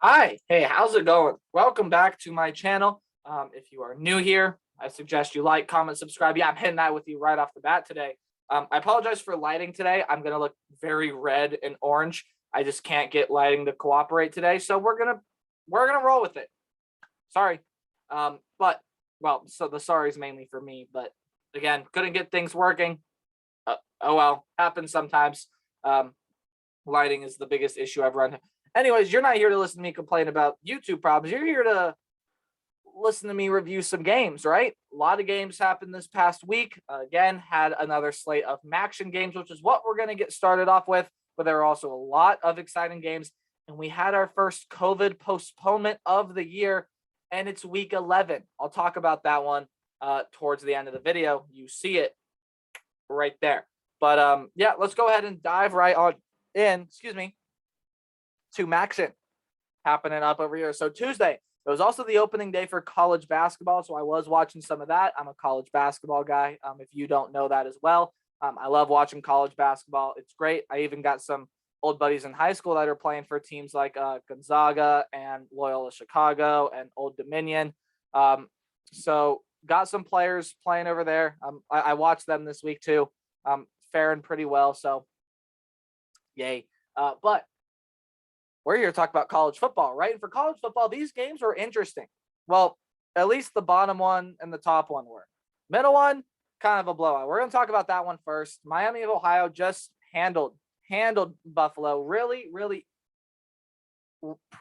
Hi, hey, how's it going? Welcome back to my channel. If you are new here, I suggest you like, comment, subscribe. Yeah, I'm hitting that with you right off the bat today. I apologize for lighting today. I'm gonna look very red and orange. I just can't get lighting to cooperate today, so we're gonna roll with it. Sorry, but well, so the sorry is mainly for me. But again, couldn't get things working. Oh well, happens sometimes. Um, Lighting is the biggest issue I've run. Anyways, you're not here to listen to me complain about YouTube problems. You're here to listen to me review some games, right? A lot of games happened this past week. Again, had another slate of Maction games, which is what we're going to get started off with. But there are also a lot of exciting games. And we had our first COVID postponement of the year, and it's week 11. I'll talk about that one towards the end of the video. You see it right there. But yeah, let's go ahead and dive right on in, to Maction happening up over here. So Tuesday, it was also the opening day for college basketball. So I was watching some of that. I'm a college basketball guy. If you don't know that as well, I love watching college basketball. It's great. I even got some old buddies in high school that are playing for teams like Gonzaga and Loyola Chicago and Old Dominion. So got some players playing over there. I watched them this week too. Faring pretty well. So yay. But we're here to talk about college football, right? And for college football, these games were interesting. Well, at least the bottom one and the top one were. Middle one, kind of a blowout. We're going to talk about that one first. Miami of Ohio just handled Buffalo really,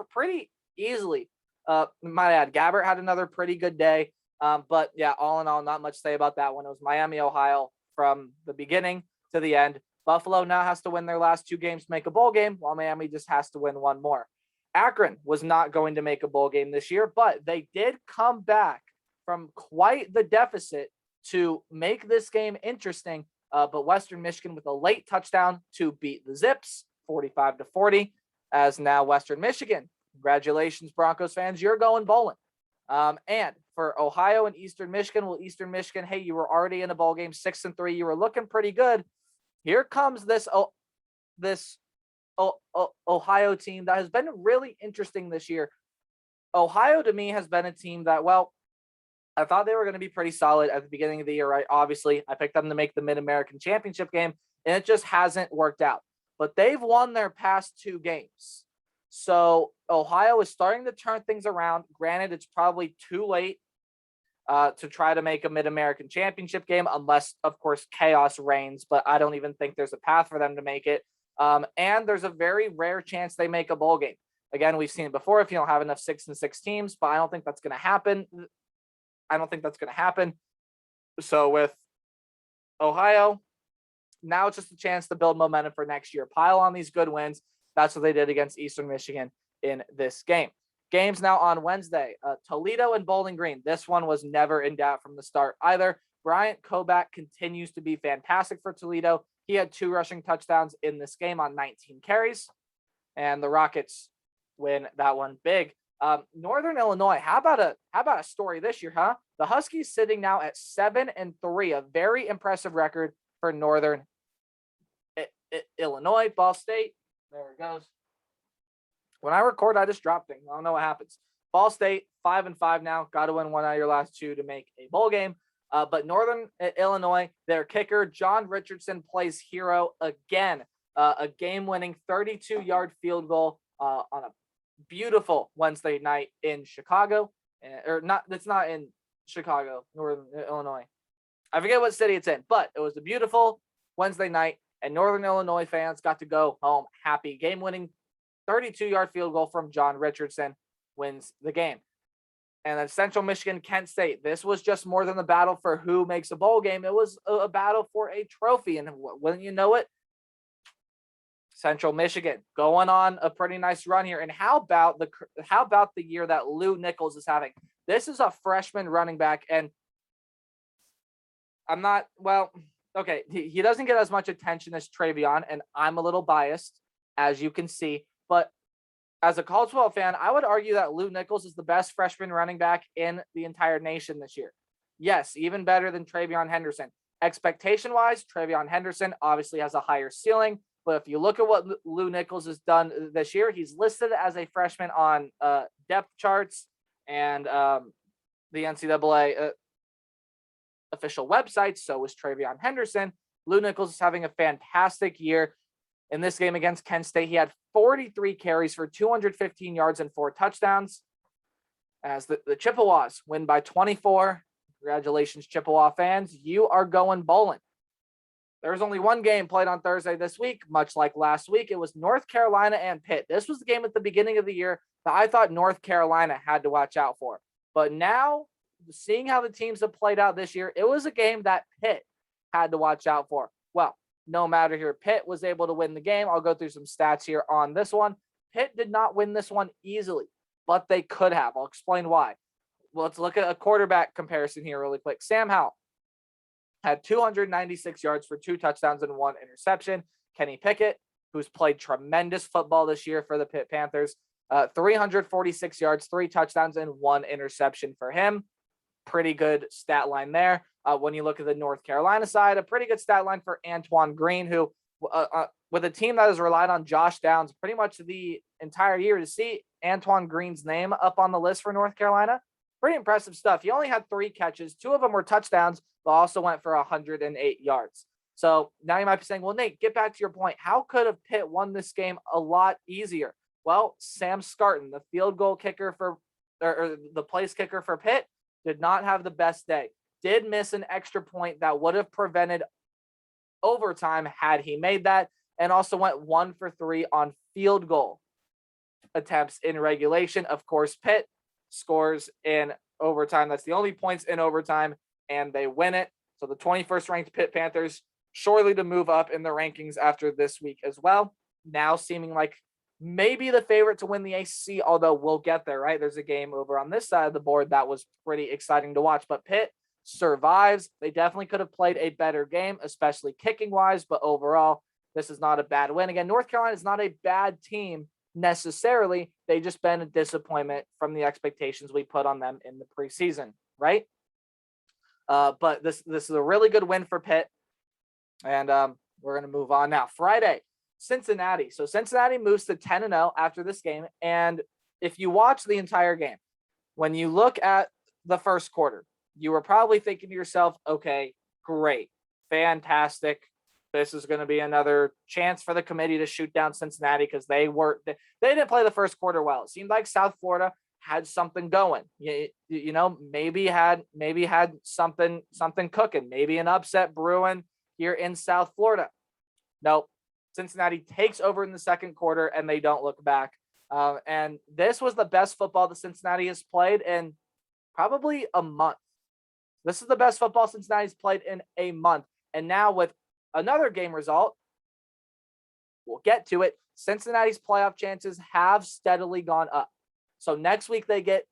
pretty easily. Might add, Gabbert had another pretty good day. But yeah, all in all, not much to say about that one. It was Miami, Ohio from the beginning to the end. Buffalo now has to win their last two games to make a bowl game, while Miami just has to win one more. Akron was not going to make a bowl game this year, but they did come back from quite the deficit to make this game interesting. But Western Michigan with a late touchdown to beat the Zips 45-40, as now Western Michigan. Congratulations, Broncos fans. You're going bowling. And for Ohio and Eastern Michigan, well, Eastern Michigan, hey, you were already in a bowl game, 6-3. You were looking pretty good. Here comes this Ohio team that has been really interesting this year. Ohio, to me, has been a team that, well, I thought they were going to be pretty solid at the beginning of the year, right? Obviously, I picked them to make the Mid-American Championship game, and it just hasn't worked out. But they've won their past two games. So Ohio is starting to turn things around. Granted, it's probably too late to try to make a Mid-American Championship game, unless, of course, chaos reigns. But I don't even think there's a path for them to make it. And there's a very rare chance they make a bowl game. Again, we've seen it before if you don't have enough 6-6 teams, but I don't think that's going to happen. So with Ohio, now it's just a chance to build momentum for next year. Pile on these good wins. That's what they did against Eastern Michigan in this game. Games now on Wednesday. Toledo and Bowling Green. This one was never in doubt from the start either. Bryant Kobach continues to be fantastic for Toledo. He had 2 rushing touchdowns in this game on 19 carries. And the Rockets win that one big. Northern Illinois, how about a story this year, huh? The Huskies sitting now at 7-3, a very impressive record for Northern Illinois. Ball State, there it goes. When I record, I just drop things. I don't know what happens. Ball State, 5-5 now. Got to win one out of your last 2 to make a bowl game. But Northern Illinois, their kicker, John Richardson, plays hero again. A game-winning 32-yard field goal on a beautiful Wednesday night in Chicago. It's not in Chicago, Northern Illinois. I forget what city it's in, but it was a beautiful Wednesday night, and Northern Illinois fans got to go home happy. Game-winning 32-yard field goal from John Richardson wins the game. And then Central Michigan, Kent State. This was just more than the battle for who makes a bowl game. It was a battle for a trophy. And wouldn't you know it, Central Michigan going on a pretty nice run here. And how about the year that Lou Nichols is having? This is a freshman running back, and he doesn't get as much attention as Travion, and I'm a little biased, as you can see. But as a college football fan, I would argue that Lou Nichols is the best freshman running back in the entire nation this year. Yes, even better than Travion Henderson. Expectation-wise, Travion Henderson obviously has a higher ceiling, But if you look at what Lou Nichols has done this year, he's listed as a freshman on depth charts and the NCAA official website. So is Travion Henderson. Lou Nichols is having a fantastic year. In this game against Kent State, he had 43 carries for 215 yards and 4 touchdowns. As the Chippewas win by 24. Congratulations, Chippewa fans. You are going bowling. There's only one game played on Thursday this week, much like last week. It was North Carolina and Pitt. This was the game at the beginning of the year that I thought North Carolina had to watch out for. But now, seeing how the teams have played out this year, it was a game that Pitt had to watch out for. Well, no matter here, Pitt was able to win the game. I'll go through some stats here on this one. Pitt did not win this one easily, but they could have. I'll explain why. Well, let's look at a quarterback comparison here really quick. Sam Howell had 296 yards for 2 touchdowns and 1 interception. Kenny Pickett, who's played tremendous football this year for the Pitt Panthers, 346 yards, 3 touchdowns, and 1 interception for him. Pretty good stat line there. When you look at the North Carolina side, a pretty good stat line for Antoine Greene, who with a team that has relied on Josh Downs pretty much the entire year, to see Antoine Greene's name up on the list for North Carolina, pretty impressive stuff. He only had 3 catches. 2 of them were touchdowns, but also went for 108 yards. So now you might be saying, well, Nate, get back to your point. How could have Pitt won this game a lot easier? Well, Sam Scarton, the field goal kicker or the place kicker for Pitt, did not have the best day. Did miss an extra point that would have prevented overtime had he made that, and also went 1 for 3 on field goal attempts in regulation. Of course, Pitt scores in overtime. That's the only points in overtime, and they win it. So the 21st ranked Pitt Panthers surely to move up in the rankings after this week as well. Now seeming like maybe the favorite to win the ACC, although we'll get there, right? There's a game over on this side of the board that was pretty exciting to watch, but Pitt survives. They definitely could have played a better game, especially kicking wise, but overall, this is not a bad win. Again, North Carolina is not a bad team necessarily. They just been a disappointment from the expectations we put on them in the preseason, right? But this is a really good win for Pitt, and we're going to move on now. Friday, Cincinnati. So Cincinnati moves to 10-0 after this game, and if you watch the entire game, when you look at the first quarter, you were probably thinking to yourself, okay, great, fantastic. This is going to be another chance for the committee to shoot down Cincinnati because they didn't play the first quarter well. It seemed like South Florida had something going. You know, maybe had something cooking, maybe an upset brewing here in South Florida. Nope. Cincinnati takes over in the second quarter and they don't look back. And this was the best football that Cincinnati has played in probably a month. This is the best football Cincinnati's played in a month. And now with another game result, we'll get to it, Cincinnati's playoff chances have steadily gone up. So next week they get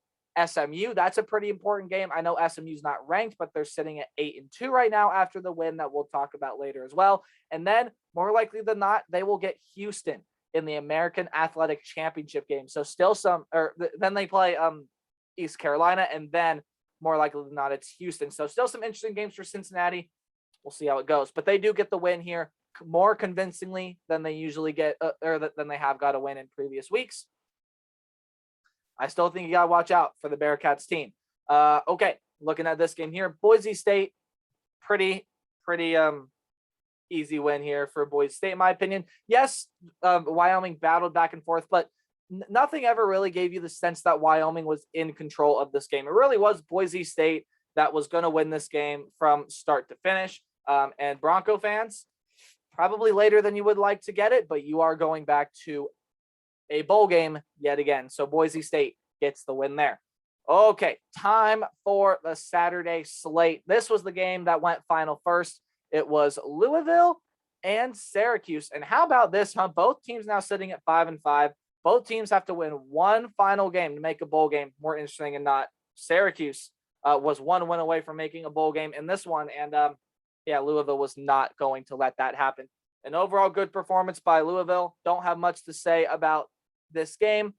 SMU. That's a pretty important game. I know SMU's not ranked, but they're sitting at 8-2 right now after the win that we'll talk about later as well. And then more likely than not, they will get Houston in the American Athletic Championship game. So still then they play East Carolina, and then more likely than not, it's Houston. So still some interesting games for Cincinnati. We'll see how it goes. But they do get the win here more convincingly than they usually get, than they have got a win in previous weeks. I still think you got to watch out for the Bearcats team. Okay, looking at this game here, Boise State, pretty easy win here for Boise State, in my opinion. Yes, Wyoming battled back and forth, but nothing ever really gave you the sense that Wyoming was in control of this game. It really was Boise State that was going to win this game from start to finish. And Bronco fans, probably later than you would like to get it, but you are going back to a bowl game yet again. So Boise State gets the win there. Okay, time for the Saturday slate. This was the game that went final first. It was Louisville and Syracuse. And how about this, huh? Both teams now sitting at 5-5. Both teams have to win one final game to make a bowl game more interesting than not. Syracuse was 1 win away from making a bowl game in this one. And Louisville was not going to let that happen. An overall good performance by Louisville. Don't have much to say about this game.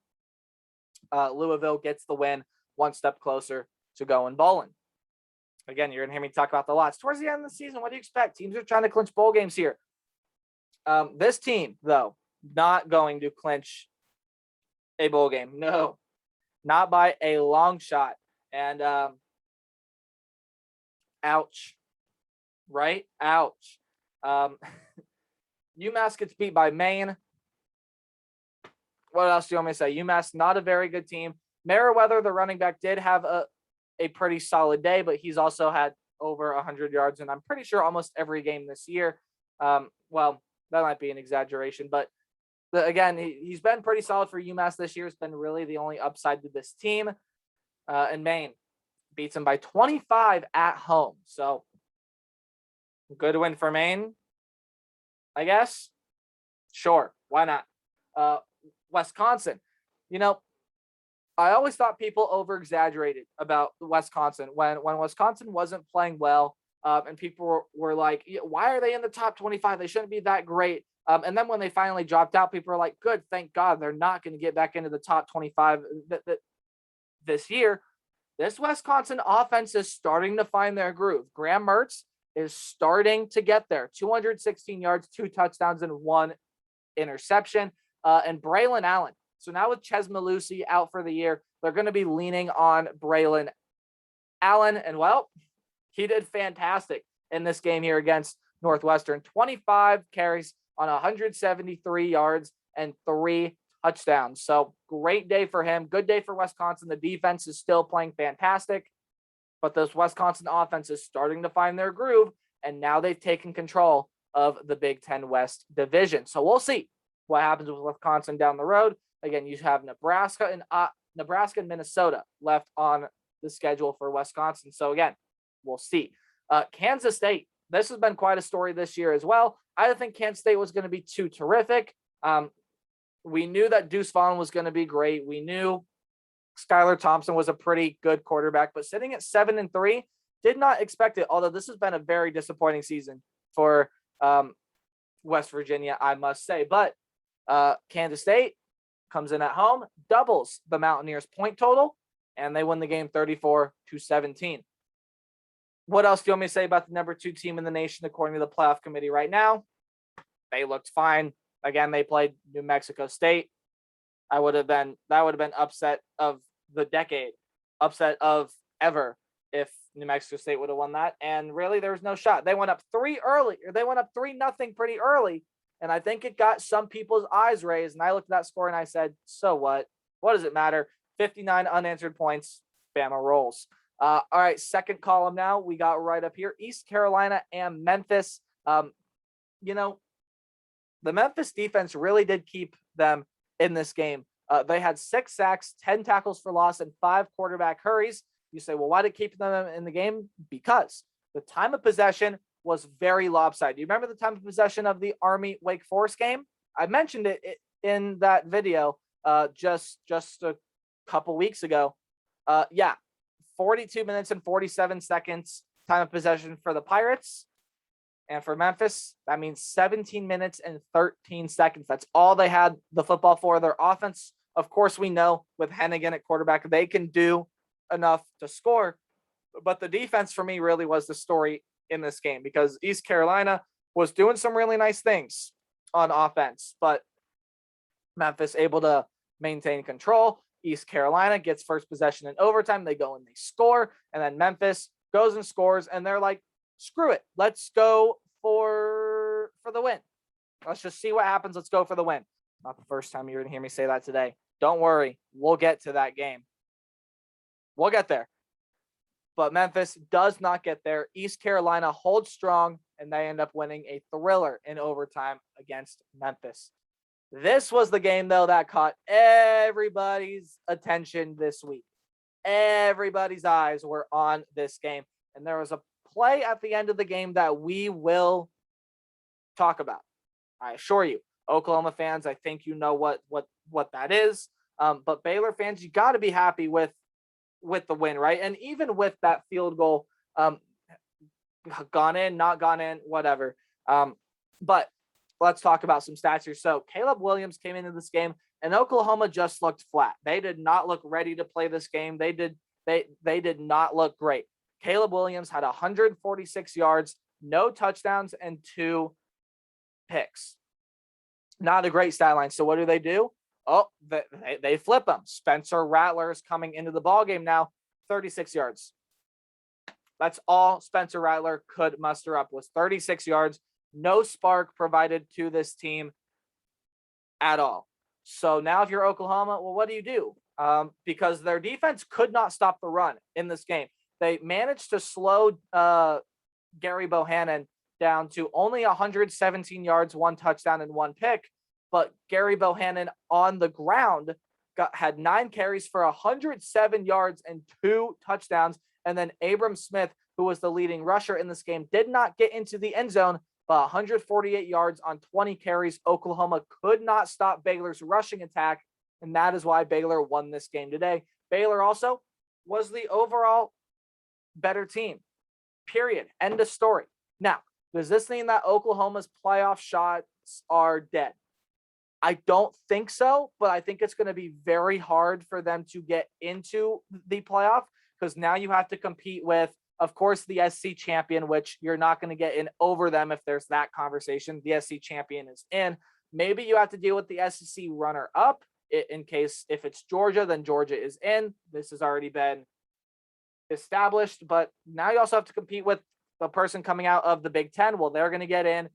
Louisville gets the win, one step closer to going bowling. Again, you're going to hear me talk about the lots. Towards the end of the season, what do you expect? Teams are trying to clinch bowl games here. This team, though, not going to clinch a bowl game. No, not by a long shot. And ouch, right? Ouch. UMass gets beat by Maine. What else do you want me to say? UMass, not a very good team. Merriweather, the running back, did have a pretty solid day, but he's also had over 100 yards, and I'm pretty sure almost every game this year. Well, that might be an exaggeration, but again, he's been pretty solid for UMass this year. It's been really the only upside to this team. And Maine beats him by 25 at home. So good win for Maine, I guess. Sure, why not? Wisconsin, I always thought people over-exaggerated about Wisconsin when Wisconsin wasn't playing well, and people were like, why are they in the top 25? They shouldn't be that great. And then when they finally dropped out, people were like, good, thank God they're not going to get back into the top 25 this year. This Wisconsin offense is starting to find their groove. Graham Mertz is starting to get there. 216 yards, 2 touchdowns, and 1 interception. And Braylon Allen. So now with Ches Malusi out for the year, they're going to be leaning on Braylon Allen. And, well, he did fantastic in this game here against Northwestern. 25 carries on 173 yards and 3 touchdowns. So great day for him. Good day for Wisconsin. The defense is still playing fantastic, but this Wisconsin offense is starting to find their groove, and now they've taken control of the Big Ten West division. So we'll see what happens with Wisconsin down the road. Again, you have Nebraska and Minnesota left on the schedule for Wisconsin. So again, we'll see. Kansas State. This has been quite a story this year as well. I didn't think Kansas State was going to be too terrific. We knew that Deuce Vaughn was going to be great. We knew Skylar Thompson was a pretty good quarterback, but sitting at 7-3, did not expect it. Although this has been a very disappointing season for West Virginia, I must say. But Kansas State comes in at home, doubles the Mountaineers' point total, and they win the game 34-17. What else do you want me to say about the number 2 team in the nation, according to the playoff committee right now? They looked fine. Again, they played New Mexico State. That would have been upset of the decade, upset of ever, if New Mexico State would have won that. And really, there was no shot. They went up 3-0 pretty early. And I think it got some people's eyes raised. And I looked at that score and I said, so what? What does it matter? 59 unanswered points. Bama rolls. All right, second column now. We got right up here. East Carolina and Memphis. The Memphis defense really did keep them in this game. They had 6 sacks, 10 tackles for loss, and 5 quarterback hurries. You say, well, why did it keep them in the game? Because the time of possession was very lopsided. You remember the time of possession of the Army Wake Forest game? I mentioned it in that video just a couple weeks ago. 42 minutes and 47 seconds time of possession for the Pirates. And for Memphis, that means 17 minutes and 13 seconds. That's all they had the football for. Their offense, of course, we know with Hennigan at quarterback, they can do enough to score. But the defense for me really was the story in this game, because East Carolina was doing some really nice things on offense, but Memphis able to maintain control. East Carolina gets first possession in overtime. They go and they score, and then Memphis goes and scores, and they're like, screw it. Let's go for the win. Let's just see what happens. Let's go for the win. Not the first time you're going to hear me say that today. Don't worry. We'll get to that game. We'll get there. But Memphis does not get there. East Carolina holds strong, and they end up winning a thriller in overtime against Memphis. This was the game, though, that caught everybody's attention this week. Everybody's eyes were on this game. And there was a play at the end of the game that we will talk about. I assure you, Oklahoma fans, I think you know what that is. But Baylor fans, you got to be happy with the win, right? And even with that field goal, gone in, not gone in, whatever. But let's talk about some stats here. So Caleb Williams came into this game, and Oklahoma just looked flat. They did not look ready to play this game. They did not look great. Caleb Williams had 146 yards, no touchdowns, and 2 picks. Not a great stat line. So what do? Oh, they flip them. Spencer Rattler is coming into the ball game now, 36 yards. That's all Spencer Rattler could muster up was 36 yards. No spark provided to this team at all. So now if you're Oklahoma, well, what do? Because their defense could not stop the run in this game. They managed to slow Gary Bohannon down to only 117 yards, 1 touchdown, and 1 pick. But Gary Bohannon on the ground had 9 carries for 107 yards and 2 touchdowns. And then Abram Smith, who was the leading rusher in this game, did not get into the end zone, but 148 yards on 20 carries. Oklahoma could not stop Baylor's rushing attack, and that is why Baylor won this game today. Baylor also was the overall better team, period. End of story. Now, does this mean that Oklahoma's playoff shots are dead? I don't think so, but I think it's going to be very hard for them to get into the playoff because now you have to compete with, of course, the SC champion, which you're not going to get in over them if there's that conversation. The SC champion is in. Maybe you have to deal with the SEC runner-up in case if it's Georgia, then Georgia is in. This has already been established, but now you also have to compete with the person coming out of the Big Ten. Well, they're going to get in.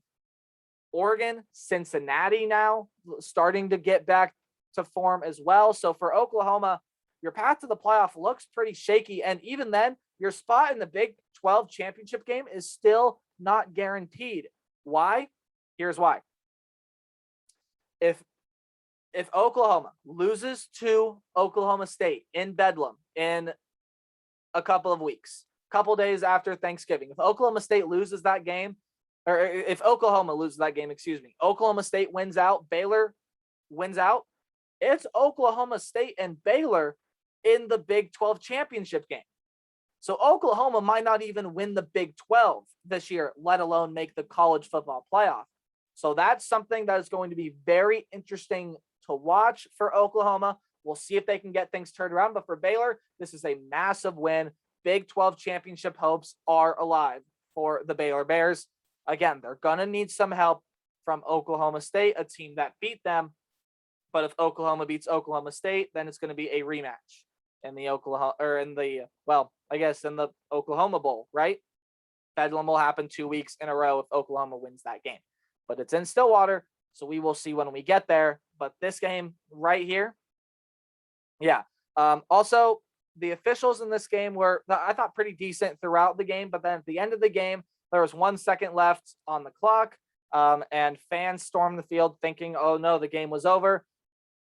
Oregon, Cincinnati now starting to get back to form as well. So for Oklahoma, your path to the playoff looks pretty shaky. And even then, your spot in the Big 12 championship game is still not guaranteed. Why? Here's why. If Oklahoma loses to Oklahoma State in Bedlam in a couple of weeks, couple days after Thanksgiving, if Oklahoma State loses that game, or if Oklahoma loses that game, Oklahoma State wins out, Baylor wins out, it's Oklahoma State and Baylor in the Big 12 championship game. So Oklahoma might not even win the Big 12 this year, let alone make the college football playoff. So that's something that is going to be very interesting to watch for Oklahoma. We'll see if they can get things turned around. But for Baylor, this is a massive win. Big 12 championship hopes are alive for the Baylor Bears. Again, they're going to need some help from Oklahoma State, a team that beat them. But if Oklahoma beats Oklahoma State, then it's going to be a rematch in the Oklahoma Bowl, right? Bedlam will happen 2 weeks in a row if Oklahoma wins that game. But it's in Stillwater, so we will see when we get there. But this game right here, yeah. Also, the officials in this game were, I thought, pretty decent throughout the game. But then at the end of the game, there was 1 second left on the clock, and fans stormed the field thinking, oh, no, the game was over.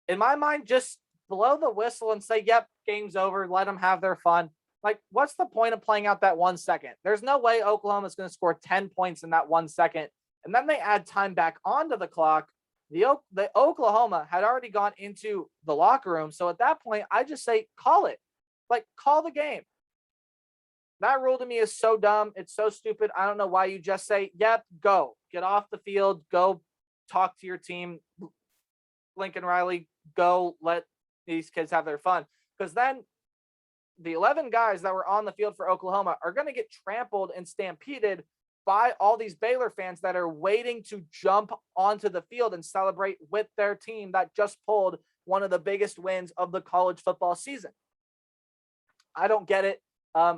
In my mind, just blow the whistle and say, yep, game's over. Let them have their fun. Like, what's the point of playing out that 1 second? There's no way Oklahoma is going to score 10 points in that 1 second. And then they add time back onto the clock. The Oklahoma had already gone into the locker room. So at that point, I just say, call it. Like, call the game. That rule to me is so dumb. It's so stupid. I don't know why you just say, yep, go. Get off the field. Go talk to your team. Lincoln Riley, go let these kids have their fun. Because then the 11 guys that were on the field for Oklahoma are going to get trampled and stampeded by all these Baylor fans that are waiting to jump onto the field and celebrate with their team that just pulled one of the biggest wins of the college football season. I don't get it. I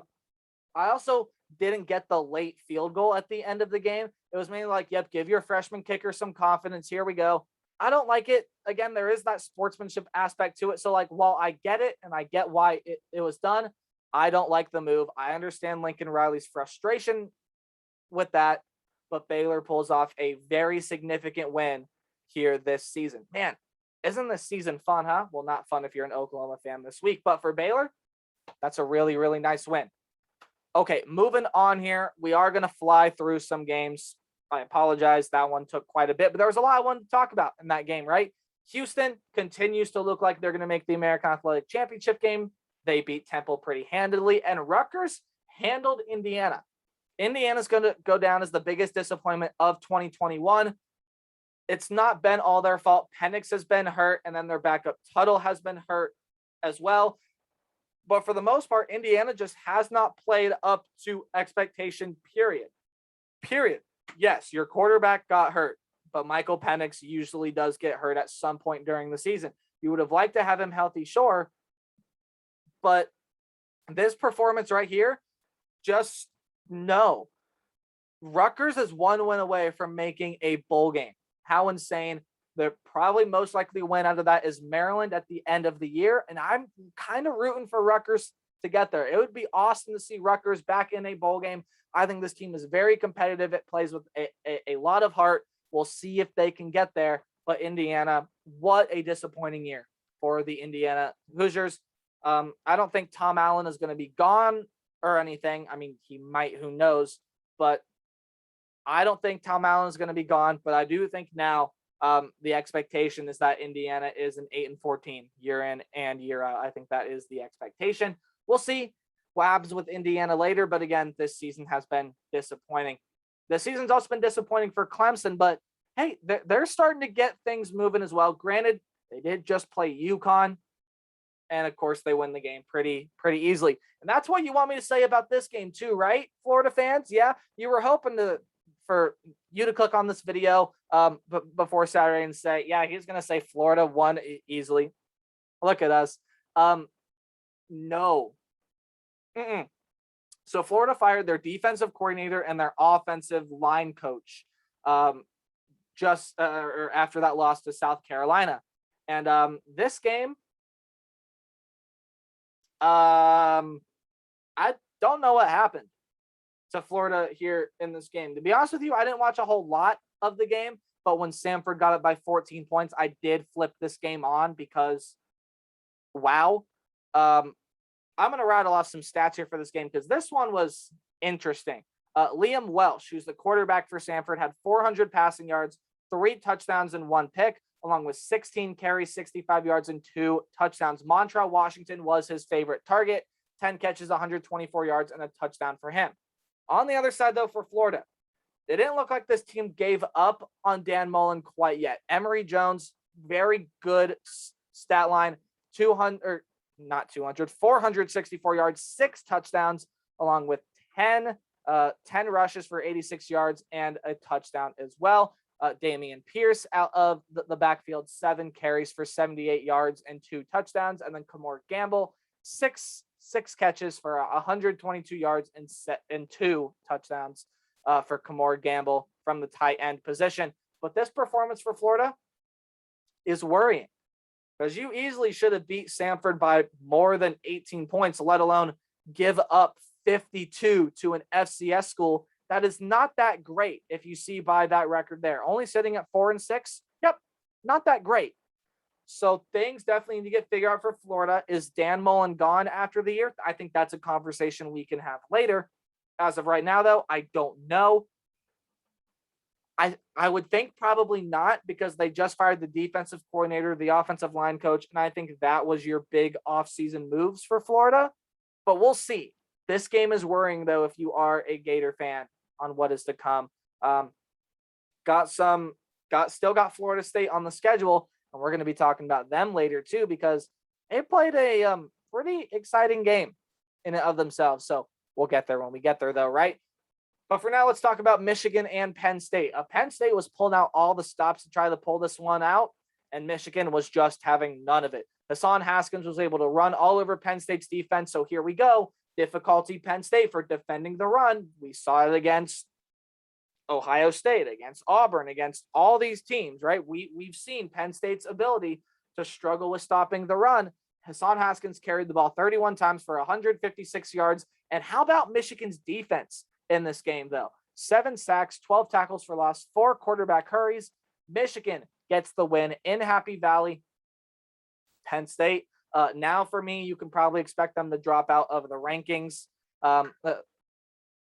also didn't get the late field goal at the end of the game. It was mainly like, yep, give your freshman kicker some confidence. Here we go. I don't like it. Again, there is that sportsmanship aspect to it. So, like, while I get it and I get why it was done, I don't like the move. I understand Lincoln Riley's frustration with that, but Baylor pulls off a very significant win here this season. Man, isn't this season fun, huh? Well, not fun if you're an Oklahoma fan this week, but for Baylor, that's a really, really nice win. Okay, moving on here. We are going to fly through some games. I apologize. That one took quite a bit, but there was a lot I wanted to talk about in that game, right? Houston continues to look like they're going to make the American Athletic Championship game. They beat Temple pretty handily, and Rutgers handled Indiana. Indiana's going to go down as the biggest disappointment of 2021. It's not been all their fault. Penix has been hurt, and then their backup Tuttle has been hurt as well. But for the most part, Indiana just has not played up to expectation, period. Yes, your quarterback got hurt. but Michael Penix usually does get hurt at some point during the season. You would have liked to have him healthy, sure, but this performance right here, just no. Rutgers is 1 win away from making a bowl game. How insane. The probably most likely win out of that is Maryland at the end of the year, and I'm kind of rooting for Rutgers to get there. It would be awesome to see Rutgers back in a bowl game. I think this team is very competitive. It plays with a lot of heart. We'll see if they can get there. But Indiana, what a disappointing year for the Indiana Hoosiers. I don't think Tom Allen is going to be gone or anything. I mean, he might, who knows, but I don't think Tom Allen is going to be gone, but I do think now the expectation is that Indiana is an 8-14 year in and year out. I think that is the expectation. We'll see what happens with Indiana later, but again, this season has been disappointing. This season's also been disappointing for Clemson, but hey, they're starting to get things moving as well. Granted, they did just play UConn, and of course, they win the game pretty easily. And that's what you want me to say about this game too, right, Florida fans? Yeah, you were hoping for you to click on this video before Saturday and say, yeah, he's going to say Florida won easily. Look at us. No. So Florida fired their defensive coordinator and their offensive line coach just after that loss to South Carolina. And this game, I don't know what happened to Florida here in this game. To be honest with you, I didn't watch a whole lot of the game, but when Samford got it by 14 points, I did flip this game on because, wow. I'm going to rattle off some stats here for this game because this one was interesting. Liam Welsh, who's the quarterback for Samford, had 400 passing yards, 3 touchdowns, and 1 pick, along with 16 carries, 65 yards, and 2 touchdowns. Montrell Washington was his favorite target, 10 catches, 124 yards, and a touchdown for him. On the other side, though, for Florida, it didn't look like this team gave up on Dan Mullen quite yet. Emory Jones, very good stat line, 464 yards, 6 touchdowns, along with 10 rushes for 86 yards and a touchdown as well. Damian Pierce out of the backfield, 7 carries for 78 yards and 2 touchdowns. And then Kamor Gamble, six catches for 122 yards and 2 touchdowns for Kamor Gamble from the tight end position. But this performance for Florida is worrying, because you easily should have beat Samford by more than 18 points, let alone give up 52 to an FCS school. That is not that great if you see by that record there. Only sitting at 4-6. Yep, not that great. So things definitely need to get figured out for Florida. Is Dan Mullen gone after the year? I think that's a conversation we can have later. As of right now, though, I don't know. I would think probably not, because they just fired the defensive coordinator, the offensive line coach, and I think that was your big offseason moves for Florida. But we'll see. This game is worrying, though, if you are a Gator fan, on what is to come. Still got Florida State on the schedule, and we're going to be talking about them later too, because they played a pretty exciting game in and of themselves. So we'll get there when we get there, though, right? But for now, let's talk about Michigan and Penn State. Penn State was pulling out all the stops to try to pull this one out, and Michigan was just having none of it. Hassan Haskins was able to run all over Penn State's defense, so here we go. Difficulty Penn State for defending the run. We saw it against Ohio State, against Auburn, against all these teams, right? We've seen Penn State's ability to struggle with stopping the run. Hassan Haskins carried the ball 31 times for 156 yards. And how about Michigan's defense in this game, though? 7 sacks, 12 tackles for loss, 4 quarterback hurries. Michigan gets the win in Happy Valley. Penn State, now for me, you can probably expect them to drop out of the rankings.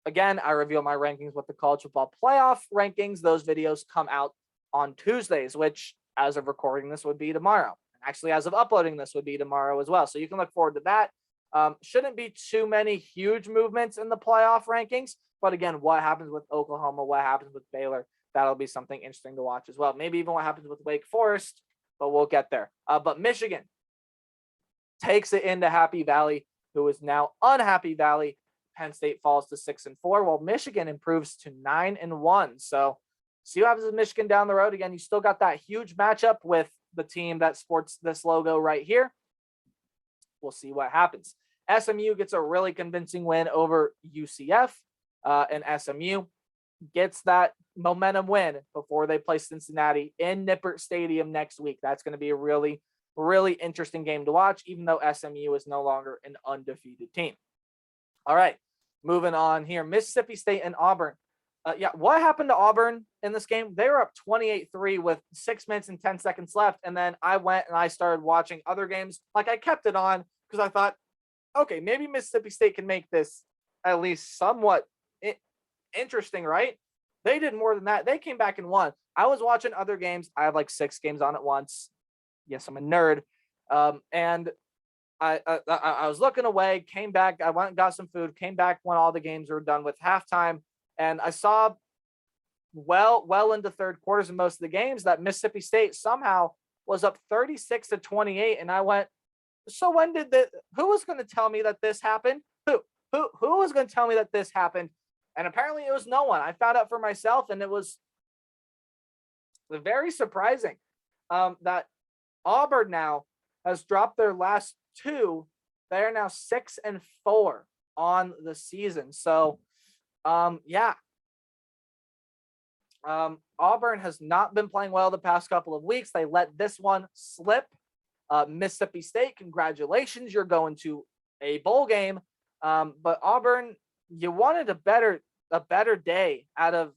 Again, I reveal my rankings with the college football playoff rankings. Those videos come out on Tuesdays, which as of recording this would be tomorrow. Actually, as of uploading this would be tomorrow as well. So you can look forward to that. Shouldn't be too many huge movements in the playoff rankings. But again, what happens with Oklahoma, what happens with Baylor, that'll be something interesting to watch as well. Maybe even what happens with Wake Forest, but we'll get there. But Michigan takes it into Happy Valley, who is now Unhappy Valley. Penn State falls to 6-4, while Michigan improves to 9-1. So See what happens with Michigan down the road. Again, you still got that huge matchup with the team that sports this logo right here. We'll see what happens. SMU gets a really convincing win over UCF, and SMU gets that momentum win before they play Cincinnati in Nippert Stadium next week. That's going to be a really, really interesting game to watch, even though SMU is no longer an undefeated team. All right, moving on here. Mississippi State and Auburn. What happened to Auburn in this game? They were up 28-3 with 6 minutes and 10 seconds left, and then I went and I started watching other games. Like, I kept it on because I thought, okay, maybe Mississippi State can make this at least somewhat interesting, right? They did more than that. They came back and won. I was watching other games. I had like 6 games on at once. Yes, I'm a nerd. And I was looking away, came back. I went and got some food, came back when all the games were done with halftime. And I saw well into third quarters in most of the games that Mississippi State somehow was up 36-28. And I went, so when did who was going to tell me that this happened? Who was going to tell me that this happened? And apparently it was no one. I found out for myself, and it was very surprising that Auburn now has dropped their last 2. They are now 6-4 on the season. So, Auburn has not been playing well the past couple of weeks. They let this one slip. Mississippi State, congratulations. You're going to a bowl game. But Auburn, you wanted a better day out of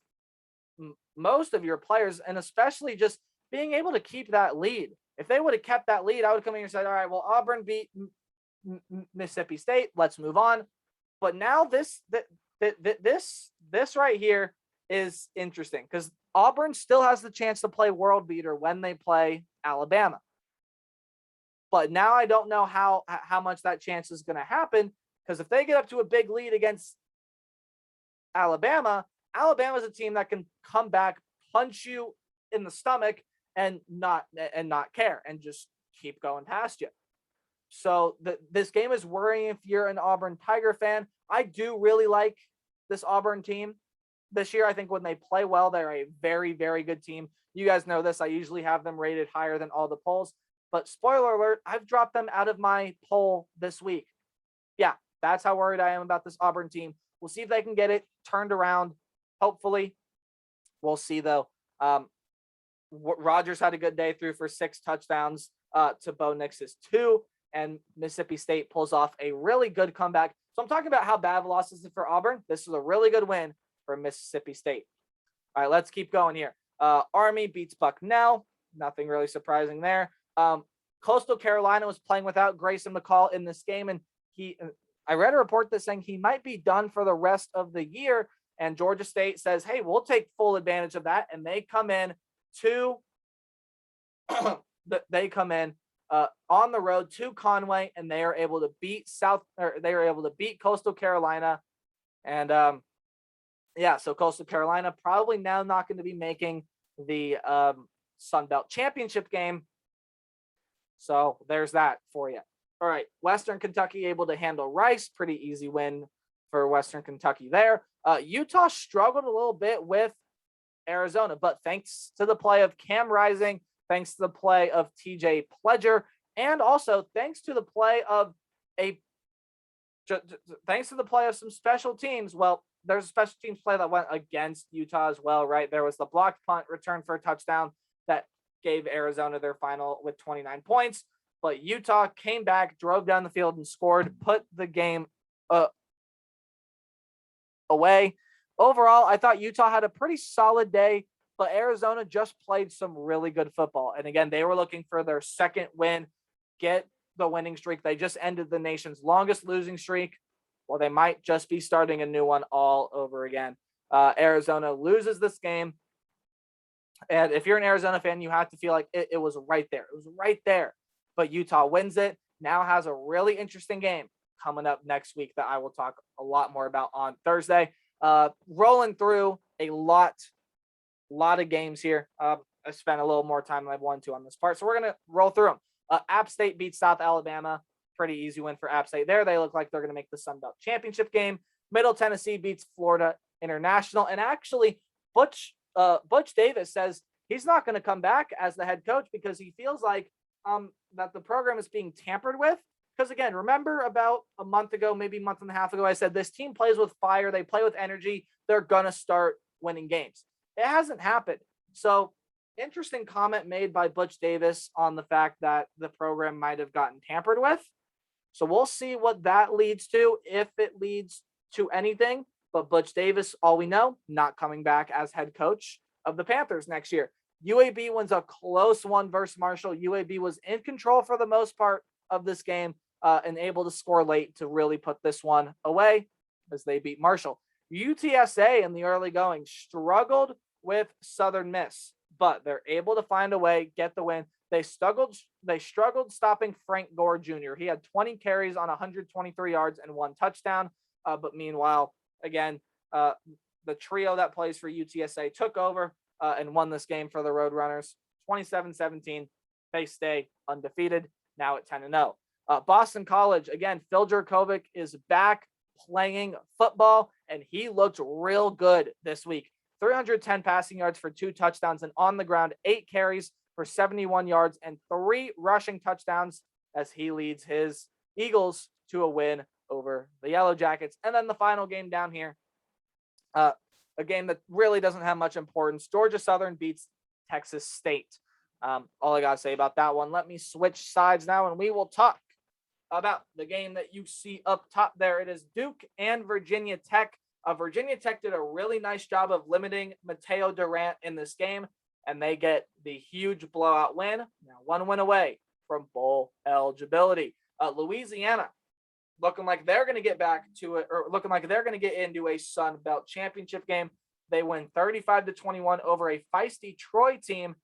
most of your players, and especially just being able to keep that lead. If they would have kept that lead, I would come in and say, all right, well, Auburn beat Mississippi State. Let's move on. But now this right here is interesting because Auburn still has the chance to play world beater when they play Alabama. But now I don't know how much that chance is going to happen, because if they get up to a big lead against Alabama's a team that can come back, punch you in the stomach, and not care and just keep going past you. So this game is worrying if you're an Auburn Tiger fan. I do really like this Auburn team this year. I think when they play well, they're a very, very good team. You guys know this. I usually have them rated higher than all the polls. But spoiler alert, I've dropped them out of my poll this week. Yeah, that's how worried I am about this Auburn team. We'll see if they can get it turned around. Hopefully. We'll see, though. Rodgers had a good day, threw for 6 touchdowns to Bo Nix's 2. And Mississippi State pulls off a really good comeback. So I'm talking about how bad of a loss is for Auburn. This is a really good win for Mississippi State. All right, let's keep going here. Army beats Bucknell. Nothing really surprising there. Coastal Carolina was playing without Grayson McCall in this game, and I read a report that's saying he might be done for the rest of the year. And Georgia State says, hey, we'll take full advantage of that. And they come in on the road to Conway, and they are able to beat Coastal Carolina. And so Coastal Carolina probably now not going to be making the Sun Belt Championship game. So there's that for you. All right, Western Kentucky able to handle Rice. Pretty easy win for Western Kentucky there. Utah struggled a little bit with Arizona, but thanks to the play of Cam Rising, thanks to the play of TJ Pledger, and also thanks to the play of some special teams. Well, there's a special teams play that went against Utah as well, right? There was the blocked punt return for a touchdown that gave Arizona their final with 29 points. But Utah came back, drove down the field, and scored, put the game away. Overall, I thought Utah had a pretty solid day, but Arizona just played some really good football. And again, they were looking for their second win, get the winning streak. They just ended the nation's longest losing streak. Well, they might just be starting a new one all over again. Arizona loses this game. And if you're an Arizona fan, you have to feel like it was right there. It was right there. But Utah wins it. Now has a really interesting game coming up next week that I will talk a lot more about on Thursday. Rolling through a lot of games here. I spent a little more time than I wanted to on this part. So we're going to roll through them. App State beats South Alabama. Pretty easy win for App State there. They look like they're going to make the Sun Belt Championship game. Middle Tennessee beats Florida International. And actually, Butch Butch Davis says he's not going to come back as the head coach because he feels like that the program is being tampered with. Because again, remember about a month ago, maybe a month and a half ago, I said this team plays with fire. They play with energy. They're going to start winning games. It hasn't happened. So interesting comment made by Butch Davis on the fact that the program might have gotten tampered with. So we'll see what that leads to, if it leads to anything. But Butch Davis, all we know, not coming back as head coach of the Panthers next year. UAB wins a close one versus Marshall. UAB was in control for the most part of this game and able to score late to really put this one away as they beat Marshall. UTSA in the early going struggled with Southern Miss, but they're able to find a way, get the win. They struggled stopping Frank Gore Jr. He had 20 carries on 123 yards and 1 touchdown. But meanwhile, again, the trio that plays for UTSA took over and won this game for the Roadrunners 27-17. They stay undefeated now at 10-0. Boston College, again, Phil Jurkovic is back playing football, and he looked real good this week. 310 passing yards for 2 touchdowns, and on the ground, 8 carries for 71 yards and 3 rushing touchdowns as he leads his Eagles to a win over the Yellow Jackets. And then the final game down here, a game that really doesn't have much importance. Georgia Southern beats Texas State. All I got to say about that one. Let me switch sides now, and we will talk about the game that you see up top there. It is Duke and Virginia Tech. Virginia Tech did a really nice job of limiting Mateo Durant in this game, and they get the huge blowout win. Now 1 win away from bowl eligibility. Louisiana looking like they're going to get back to it, or looking like they're going to get into a Sun Belt championship game. They win 35-21 over a feisty Troy team,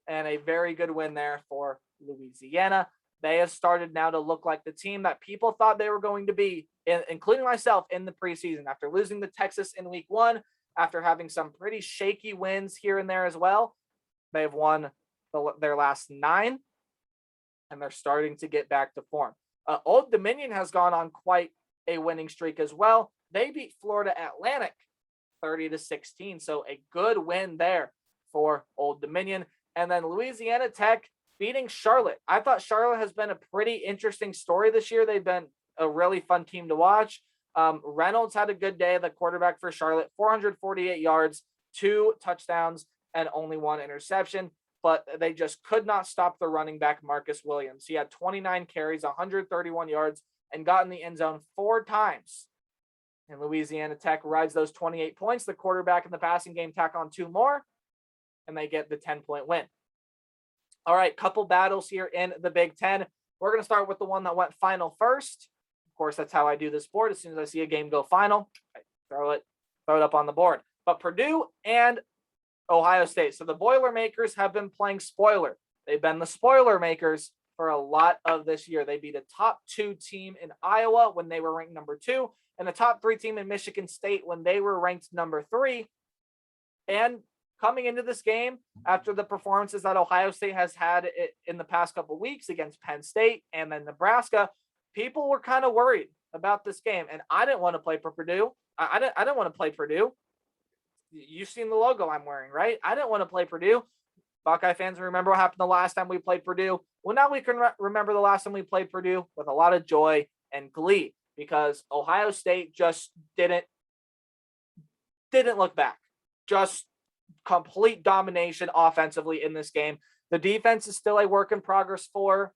and a very good win there for Louisiana. They have started now to look like the team that people thought they were going to be, including myself, in the preseason. After losing to Texas in week 1, after having some pretty shaky wins here and there as well, they've won their last 9, and they're starting to get back to form. Old Dominion has gone on quite a winning streak as well. They beat Florida Atlantic 30-16, so a good win there for Old Dominion. And then Louisiana Tech beating Charlotte. I thought Charlotte has been a pretty interesting story this year. They've been a really fun team to watch. Reynolds had a good day, the quarterback for Charlotte, 448 yards, 2 touchdowns, and only 1 interception. But they just could not stop the running back, Marcus Williams. He had 29 carries, 131 yards, and got in the end zone 4 times. And Louisiana Tech rides those 28 points. The quarterback in the passing game tack on 2 more, and they get the 10-point win. All right, couple battles here in the Big Ten. We're going to start with the one that went final first. Of course, that's how I do this board. As soon as I see a game go final, I throw it up on the board. But Purdue and Ohio State. So the Boilermakers have been playing spoiler. They've been the spoiler makers for a lot of this year. They beat a top 2 team in Iowa when they were ranked number 2, and a top 3 team in Michigan State when they were ranked number 3. And coming into this game, after the performances that Ohio State has had in the past couple of weeks against Penn State and then Nebraska, people were kind of worried about this game. And I didn't want to play for Purdue. I didn't want to play Purdue. You've seen the logo I'm wearing, right? I didn't want to play Purdue. Buckeye fans remember what happened the last time we played Purdue. Well, now we can remember the last time we played Purdue with a lot of joy and glee, because Ohio State just didn't look back. Just complete domination offensively in this game. The defense is still a work in progress for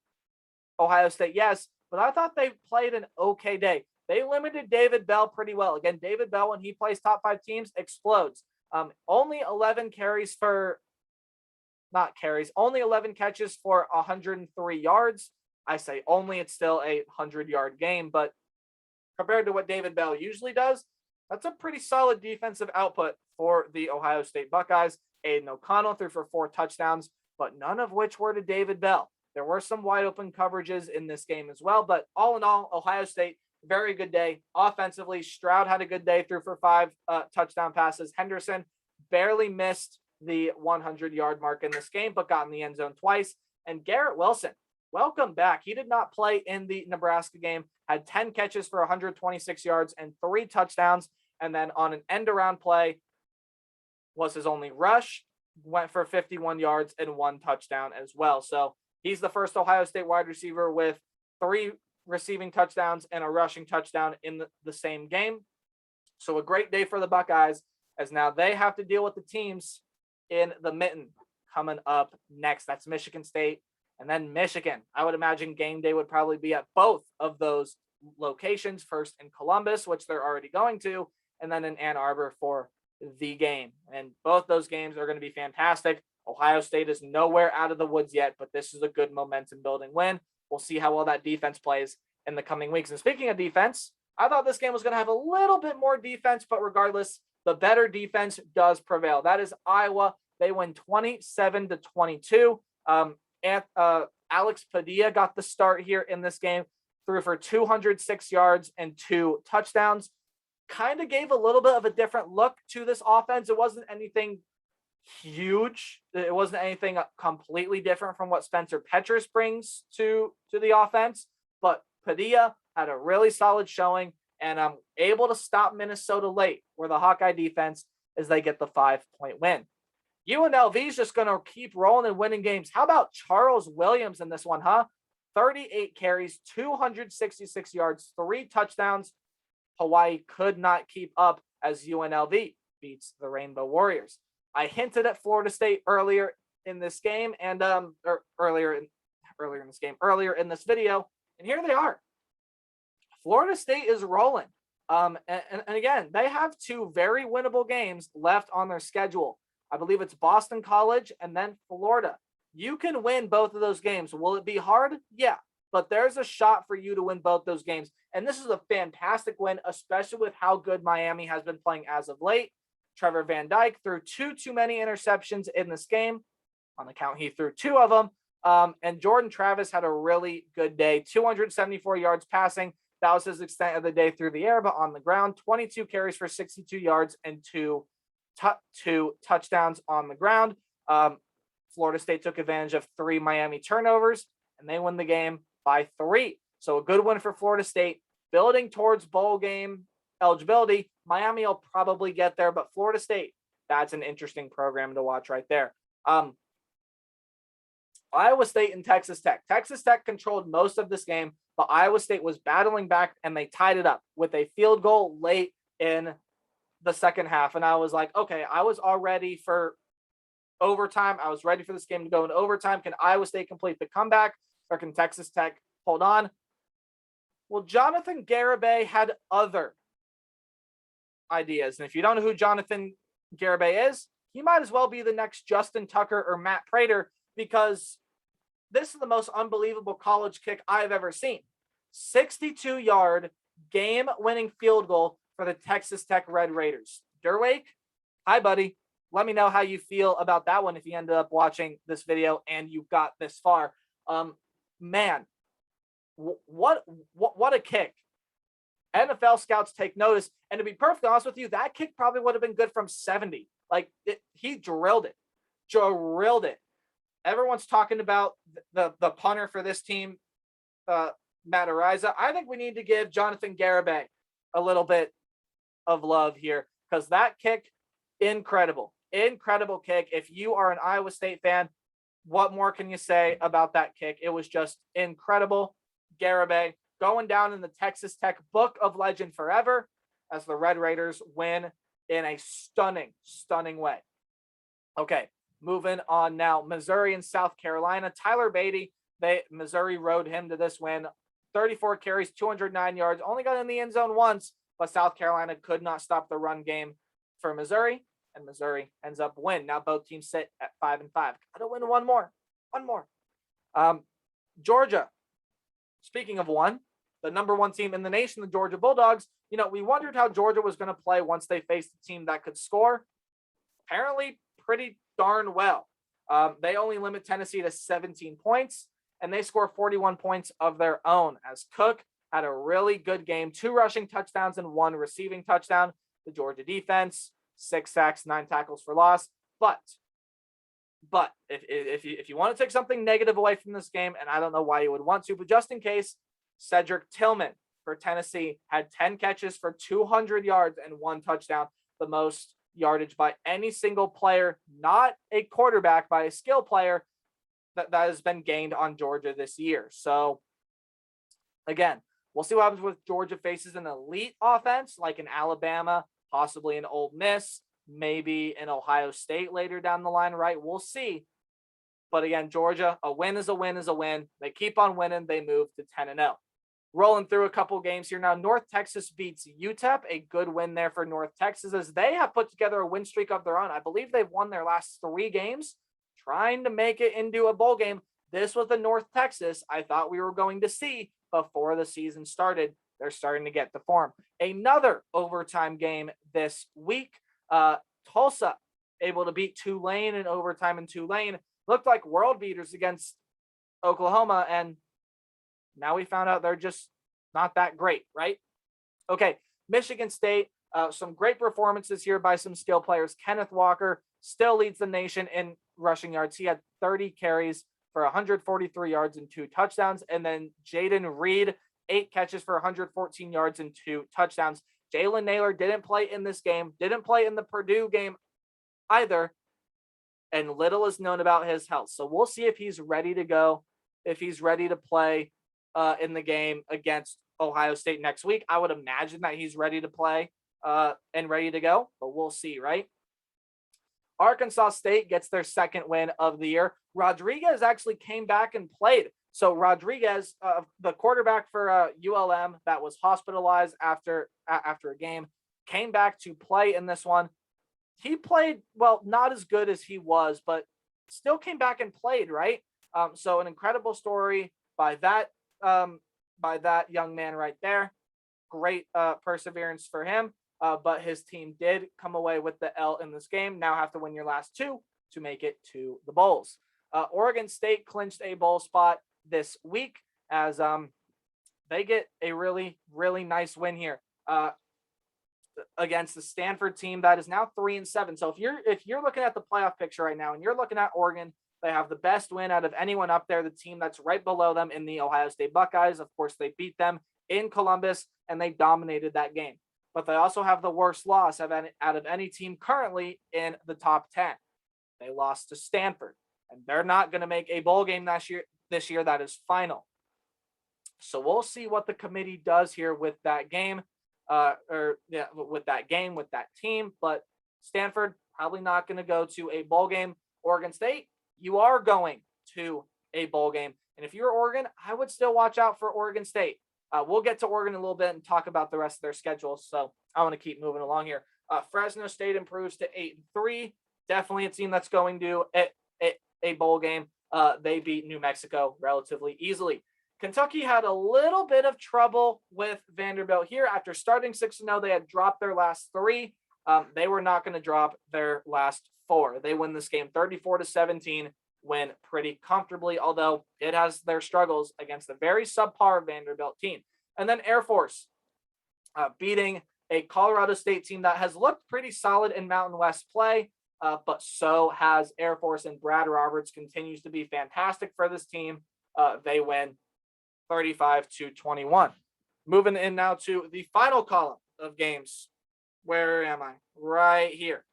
Ohio State, yes, but I thought they played an okay day. They limited David Bell pretty well. Again, David Bell, when he plays top 5 teams, explodes. Only 11 catches for 103 yards. I say only, it's still a 100-yard game, but compared to what David Bell usually does, that's a pretty solid defensive output for the Ohio State Buckeyes. Aiden O'Connell threw for 4 touchdowns, but none of which were to David Bell. There were some wide open coverages in this game as well, but all in all, Ohio State, very good day. Offensively, Stroud had a good day, threw for 5 touchdown passes. Henderson barely missed the 100-yard mark in this game, but got in the end zone twice. And Garrett Wilson, welcome back. He did not play in the Nebraska game, had 10 catches for 126 yards and 3 touchdowns. And then on an end-around play, was his only rush, went for 51 yards and 1 touchdown as well. So he's the first Ohio State wide receiver with 3 receiving touchdowns and a rushing touchdown in the same game. So a great day for the Buckeyes, as now they have to deal with the teams in the mitten coming up next. That's Michigan State and then Michigan. I would imagine game day would probably be at both of those locations, first in Columbus, which they're already going to, and then in Ann Arbor for the game. And both those games are going to be fantastic. Ohio State is nowhere out of the woods yet, but this is a good momentum building win. We'll see how well that defense plays in the coming weeks. And speaking of defense, I thought this game was going to have a little bit more defense, but regardless, the better defense does prevail. That is Iowa. They win 27-22. Alex Padilla got the start here in this game, threw for 206 yards and 2 touchdowns. Kind of gave a little bit of a different look to this offense. It wasn't anything huge. It wasn't anything completely different from what Spencer Petras brings to the offense, but Padilla had a really solid showing and able to stop Minnesota late, where the Hawkeye defense is they get the 5-point win. UNLV is just going to keep rolling and winning games. How about Charles Williams in this one, huh? 38 carries, 266 yards, 3 touchdowns. Hawaii could not keep up as UNLV beats the Rainbow Warriors. I hinted at Florida State earlier in this game and earlier in this video, and here they are. Florida State is rolling. And again, they have 2 very winnable games left on their schedule. I believe it's Boston College and then Florida. You can win both of those games. Will it be hard? Yeah, but there's a shot for you to win both those games. And this is a fantastic win, especially with how good Miami has been playing as of late. Trevor Van Dyke threw too many interceptions in this game. On the count, he threw 2 of them. And Jordan Travis had a really good day. 274 yards passing. That was his extent of the day through the air, but on the ground, 22 carries for 62 yards and 2 touchdowns on the ground. Florida State took advantage of 3 Miami turnovers, and they win the game by 3. So a good win for Florida State, building towards bowl game eligibility. Miami will probably get there, but Florida State, that's an interesting program to watch right there. Iowa State and Texas Tech. Texas Tech controlled most of this game, but Iowa State was battling back, and they tied it up with a field goal late in the second half. And I was like, okay, I was all ready for overtime. I was ready for this game to go in overtime. Can Iowa State complete the comeback, or can Texas Tech hold on? Well, Jonathan Garabay had other ideas. And if you don't know who Jonathan Garabay is, he might as well be the next Justin Tucker or Matt Prater, because this is the most unbelievable college kick I've ever seen. 62-yard game-winning field goal for the Texas Tech Red Raiders. Derwake, hi, buddy. Let me know how you feel about that one if you ended up watching this video and you got this far. Man, what a kick. NFL scouts take notice. And to be perfectly honest with you, that kick probably would have been good from 70. He drilled it. Everyone's talking about the punter for this team, Matt Ariza. I think we need to give Jonathan Garabay a little bit of love here, because that kick, incredible kick. If you are an Iowa State fan, what more can you say about that kick? It was just incredible. Garabay going down in the Texas Tech book of legend forever, as the Red Raiders win in a stunning way. Okay, moving on now. Missouri and South Carolina. Tyler Beatty, Missouri rode him to this win. 34 carries, 209 yards, only got in the end zone once, but South Carolina could not stop the run game for Missouri, and Missouri ends up win. Now both teams sit at 5-5. Gotta win one more. Georgia. Speaking of one, the number 1 team in the nation, the Georgia Bulldogs. We wondered how Georgia was going to play once they faced a team that could score. Apparently, pretty darn well. They only limit Tennessee to 17 points, and they score 41 points of their own, as Cook had a really good game, 2 rushing touchdowns and 1 receiving touchdown. The Georgia defense, 6 sacks, 9 tackles for loss. But if you want to take something negative away from this game, and I don't know why you would want to, but just in case, Cedric Tillman for Tennessee had 10 catches for 200 yards and 1 touchdown, the most yardage by any single player, not a quarterback, by a skill player that has been gained on Georgia this year. So again, we'll see what happens with Georgia faces an elite offense like an Alabama, possibly an Ole Miss, maybe an Ohio State later down the line, right? We'll see. But again, Georgia, a win is a win is a win. They keep on winning. They move to 10-0. Rolling through a couple games here now. North Texas beats UTEP, a good win there for North Texas as they have put together a win streak of their own. I believe they've won their last 3 games, trying to make it into a bowl game. This was the North Texas I thought we were going to see before the season started. They're starting to get the form. Another overtime game this week. Tulsa able to beat Tulane in overtime, and Tulane looked like world beaters against Oklahoma, and now we found out they're just not that great, right? Okay, Michigan State, some great performances here by some skill players. Kenneth Walker still leads the nation in rushing yards. He had 30 carries for 143 yards and 2 touchdowns. And then Jaden Reed, 8 catches for 114 yards and 2 touchdowns. Jalen Naylor didn't play in this game, didn't play in the Purdue game either. And little is known about his health. So we'll see if he's ready to go, if he's ready to play in the game against Ohio State next week. I would imagine that he's ready to play and ready to go, but we'll see, right? Arkansas State gets their second win of the year. Rodriguez actually came back and played. So Rodriguez, the quarterback for ULM that was hospitalized after a game, came back to play in this one. He played, well, not as good as he was, but still came back and played, right? So an incredible story by that young man right there. Great perseverance for him. But his team did come away with the L in this game. Now have to win your last 2 to make it to the bowls. Oregon State clinched a bowl spot this week as they get a really, really nice win here against the Stanford team that is now 3-7. So if you're looking at the playoff picture right now and you're looking at Oregon, they have the best win out of anyone up there. The team that's right below them in the Ohio State Buckeyes. Of course, they beat them in Columbus and they dominated that game. But they also have the worst loss out of any team currently in the top 10. They lost to Stanford, and they're not going to make a bowl game this year that is final. So we'll see what the committee does here with that game, with that team. But Stanford probably not going to go to a bowl game. Oregon State, you are going to a bowl game. And if you're Oregon, I would still watch out for Oregon State. We'll get to Oregon in a little bit and talk about the rest of their schedule. So I want to keep moving along here. Fresno State improves to 8-3. Definitely a team that's going to a bowl game. They beat New Mexico relatively easily. Kentucky had a little bit of trouble with Vanderbilt here. After starting 6-0, they had dropped their last 3. They were not going to drop their last 4. They win this game 34-17. Win pretty comfortably, although it has their struggles against a very subpar Vanderbilt team. And then Air Force beating a Colorado State team that has looked pretty solid in Mountain West play, but so has Air Force, and Brad Roberts continues to be fantastic for this team. They win 35-21. Moving in now to the final column of games. Where am I? Right here.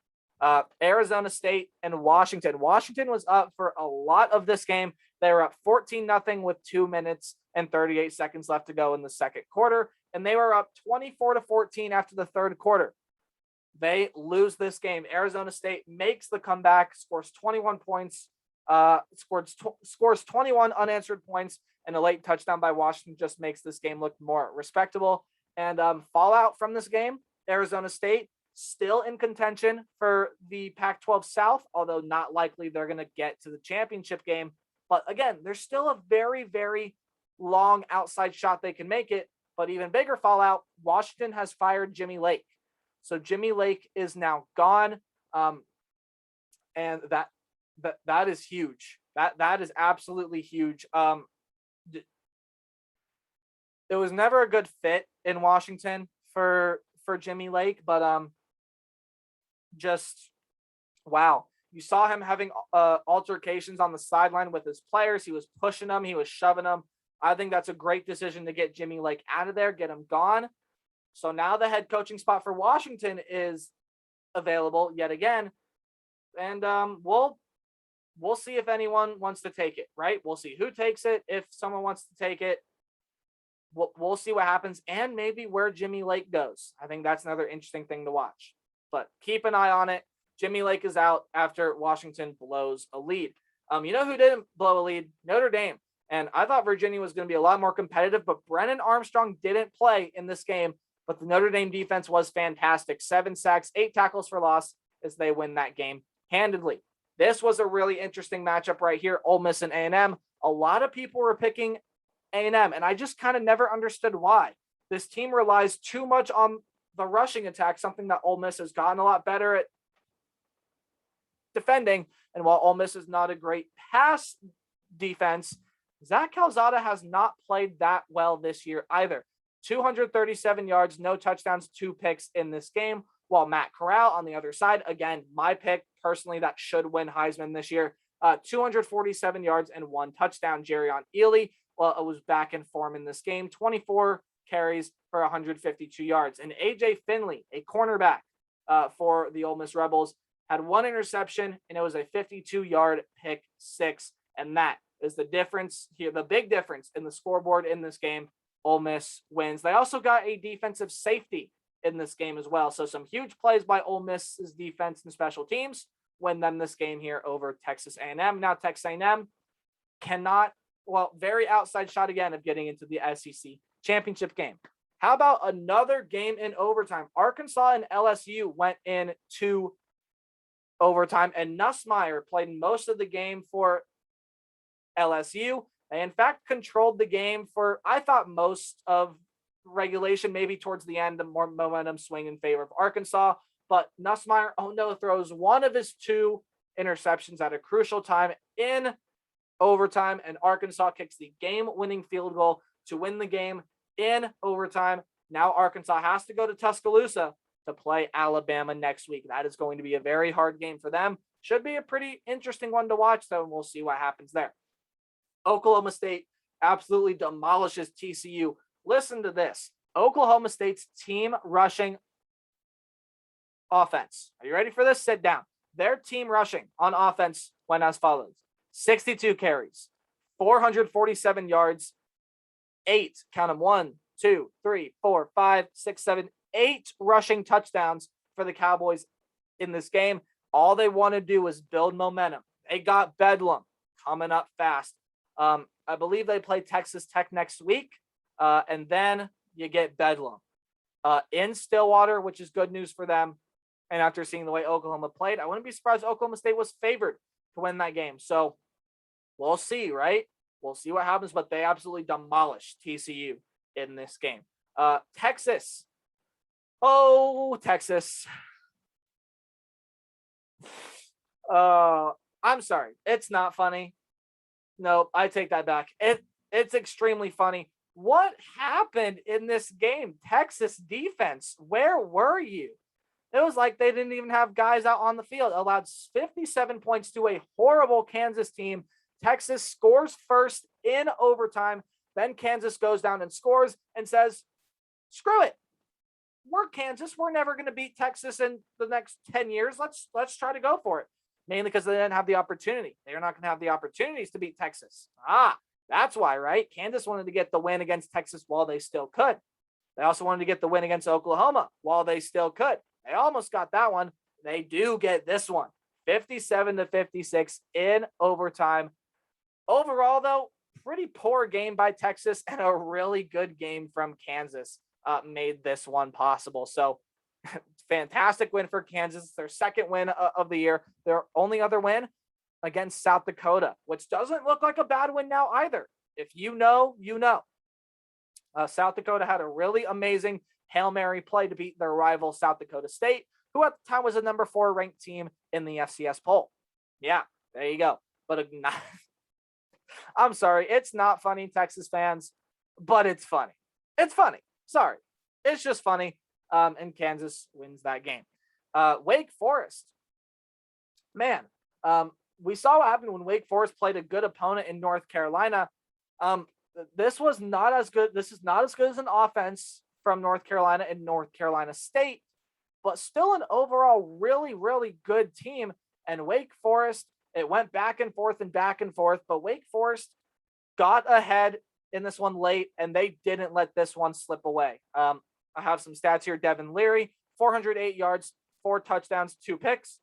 Arizona State and Washington. Washington was up for a lot of this game. They were up 14-0 with 2 minutes and 38 seconds left to go in the second quarter, and they were up 24-14 after the third quarter. They lose this game. Arizona State makes the comeback, scores 21 points, scores 21 unanswered points, and a late touchdown by Washington just makes this game look more respectable. And fallout from this game, Arizona State still in contention for the Pac-12 South, although not likely they're going to get to the championship game. But again, there's still a very, very long outside shot they can make it. But even bigger fallout, Washington has fired Jimmy Lake. So Jimmy Lake is now gone. And that is huge. That is absolutely huge. It was never a good fit in Washington for Jimmy Lake, but just wow. You saw him having altercations on the sideline with his players. He was pushing them. He was shoving them. I think that's a great decision to get Jimmy Lake out of there, get him gone. So now the head coaching spot for Washington is available yet again. And we'll see if anyone wants to take it, right? We'll see who takes it. If someone wants to take it, we'll see what happens, and maybe where Jimmy Lake goes. I think that's another interesting thing to watch. But keep an eye on it. Jimmy Lake is out after Washington blows a lead. You know who didn't blow a lead? Notre Dame. And I thought Virginia was going to be a lot more competitive, but Brennan Armstrong didn't play in this game. But the Notre Dame defense was fantastic. 7 sacks, 8 tackles for loss as they win that game handedly. This was a really interesting matchup right here. Ole Miss and A&M. A lot of people were picking A&M, and I just kind of never understood why. This team relies too much on the rushing attack, something that Ole Miss has gotten a lot better at defending. And while Ole Miss is not a great pass defense, Zach Calzada has not played that well this year either. 237 yards, no touchdowns, 2 picks in this game. While Matt Corral on the other side, again, my pick personally that should win Heisman this year, 247 yards and 1 touchdown. Jerrion Ealy, well, it was back in form in this game, 24 carries for 152 yards. And AJ Finley, a cornerback for the Ole Miss Rebels, had 1 interception, and it was a 52-yard pick 6. And that is the difference here, the big difference in the scoreboard in this game. Ole Miss wins. They also got a defensive safety in this game as well. So some huge plays by Ole Miss's defense and special teams win them this game here over Texas A&M. Now Texas A&M cannot, well, very outside shot again of getting into the SEC championship game. How about another game in overtime? Arkansas and LSU went into overtime, and Nussmeier played most of the game for LSU. They, in fact, controlled the game for, I thought, most of regulation, maybe towards the end, the more momentum swing in favor of Arkansas. But Nussmeier, throws one of his 2 interceptions at a crucial time in overtime, and Arkansas kicks the game-winning field goal to win the game in overtime. Now Arkansas has to go to Tuscaloosa to play Alabama next week. That is going to be a very hard game for them. Should be a pretty interesting one to watch, though, and we'll see what happens there. Oklahoma State absolutely demolishes TCU. Listen to this. Oklahoma State's team rushing offense. Are you ready for this? Sit down. Their team rushing on offense went as follows. 62 carries, 447 yards, 8, count them, 1, 2, 3, 4, 5, 6, 7, 8 rushing touchdowns for the Cowboys in this game. All they want to do is build momentum. They got Bedlam coming up fast. I believe they play Texas Tech next week, and then you get Bedlam in Stillwater, which is good news for them. And after seeing the way Oklahoma played, I wouldn't be surprised Oklahoma State was favored to win that game. So we'll see, right? We'll see what happens, but they absolutely demolished TCU in this game. Texas. Oh, Texas. I'm sorry. It's not funny. No, I take that back. It's extremely funny. What happened in this game? Texas defense, where were you? It was like they didn't even have guys out on the field. Allowed 57 points to a horrible Kansas team. Texas scores first in overtime. Then Kansas goes down and scores and says, screw it. We're Kansas. We're never going to beat Texas in the next 10 years. Let's try to go for it. Mainly because they didn't have the opportunity. They are not going to have the opportunities to beat Texas. That's why, right? Kansas wanted to get the win against Texas while they still could. They also wanted to get the win against Oklahoma while they still could. They almost got that one. They do get this one. 57-56 in overtime. Overall, though, pretty poor game by Texas and a really good game from Kansas made this one possible. So fantastic win for Kansas. Their second win of the year. Their only other win against South Dakota, which doesn't look like a bad win now either. If you know, you know. South Dakota had a really amazing Hail Mary play to beat their rival South Dakota State, who at the time was a number 4 ranked team in the FCS poll. Yeah, there you go. But I'm sorry, it's not funny, Texas fans, but it's funny. It's funny. Sorry. It's just funny. And Kansas wins that game. Wake Forest. Man, we saw what happened when Wake Forest played a good opponent in North Carolina. This was not as good. This is not as good as an offense from North Carolina and North Carolina State. but still an overall really, really good team. And Wake Forest, it went back and forth, but Wake Forest got ahead in this one late, and they didn't let this one slip away. I have some stats here. Devin Leary, 408 yards, 4 touchdowns, 2 picks,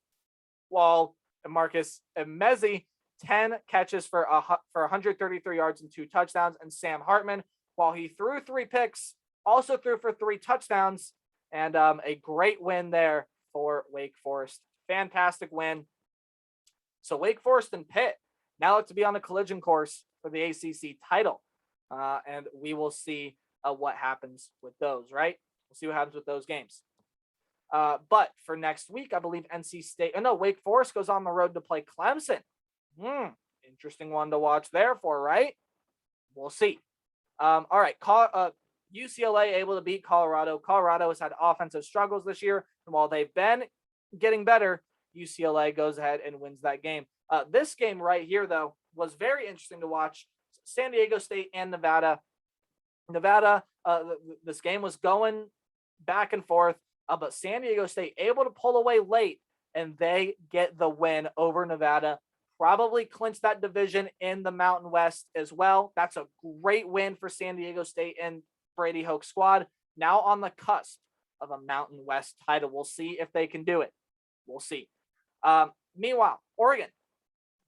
while Marcus Emezi, 10 catches for 133 yards and 2 touchdowns. And Sam Hartman, while he threw 3 picks, also threw for 3 touchdowns, and a great win there for Wake Forest. Fantastic win. So Wake Forest and Pitt now look to be on a collision course for the ACC title. And we will see what happens with those, right? We'll see what happens with those games. But for next week, I believe Wake Forest goes on the road to play Clemson. Interesting one to watch there for, right? We'll see. All right. UCLA able to beat Colorado. Colorado has had offensive struggles this year, and while they've been getting better, UCLA goes ahead and wins that game. This game right here, though, was very interesting to watch. San Diego State and Nevada. This game was going back and forth, but San Diego State able to pull away late, and they get the win over Nevada. Probably clinch that division in the Mountain West as well. That's a great win for San Diego State and Brady Hoke squad. Now on the cusp of a Mountain West title. We'll see if they can do it. We'll see. Meanwhile, Oregon,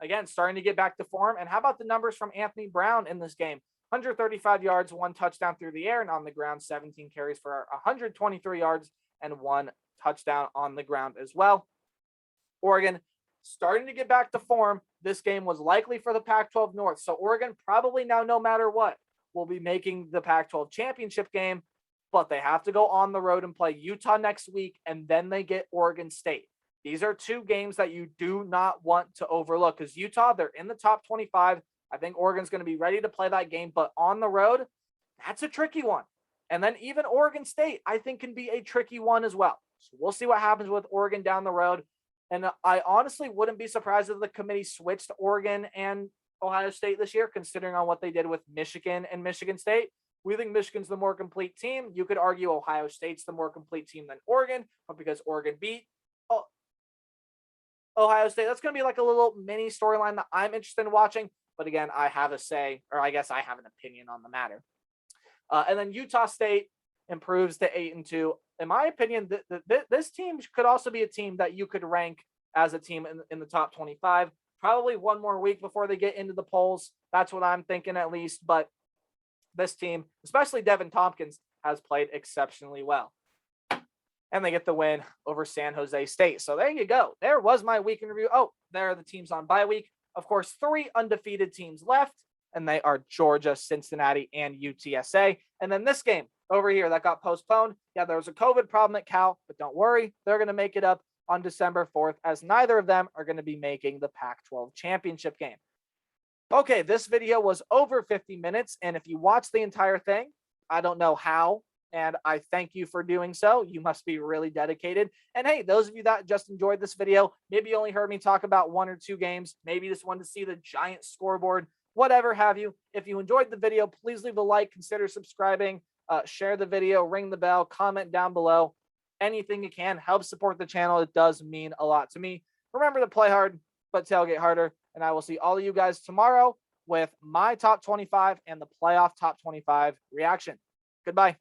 again, starting to get back to form. And how about the numbers from Anthony Brown in this game? 135 yards, 1 touchdown through the air, and on the ground, 17 carries for 123 yards and 1 touchdown on the ground as well. Oregon starting to get back to form. This game was likely for the Pac-12 North. So Oregon probably now, no matter what, will be making the Pac-12 championship game, but they have to go on the road and play Utah next week, and then they get Oregon State. These are 2 games that you do not want to overlook, because Utah, they're in the top 25. I think Oregon's going to be ready to play that game, but on the road, that's a tricky one. And then even Oregon State, I think, can be a tricky one as well. So we'll see what happens with Oregon down the road. And I honestly wouldn't be surprised if the committee switched Oregon and Ohio State this year, considering on what they did with Michigan and Michigan State. We think Michigan's the more complete team. You could argue Ohio State's the more complete team than Oregon, but because Oregon beat Ohio State, that's going to be like a little mini storyline that I'm interested in watching. But again, I have a say, or I guess I have an opinion on the matter. And then Utah State improves to 8-2. In my opinion, this team could also be a team that you could rank as a team in the top 25. Probably one more week before they get into the polls. That's what I'm thinking, at least. But this team, especially Devin Tompkins, has played exceptionally well. And they get the win over San Jose State. So there you go. There was my week in review. Oh, there are the teams on bye week. Of course, 3 undefeated teams left, and they are Georgia, Cincinnati, and UTSA. And then this game over here that got postponed. Yeah, there was a COVID problem at Cal, but don't worry. They're going to make it up on December 4th, as neither of them are going to be making the Pac-12 championship game. Okay, this video was over 50 minutes, and if you watched the entire thing, I don't know how, and I thank you for doing so. You must be really dedicated. And hey, those of you that just enjoyed this video, maybe you only heard me talk about 1 or 2 games, maybe just wanted to see the giant scoreboard, whatever have you. If you enjoyed the video, please leave a like, consider subscribing, share the video, ring the bell, comment down below. Anything you can, help support the channel. It does mean a lot to me. Remember to play hard, but tailgate harder. And I will see all of you guys tomorrow with my top 25 and the playoff top 25 reaction. Goodbye.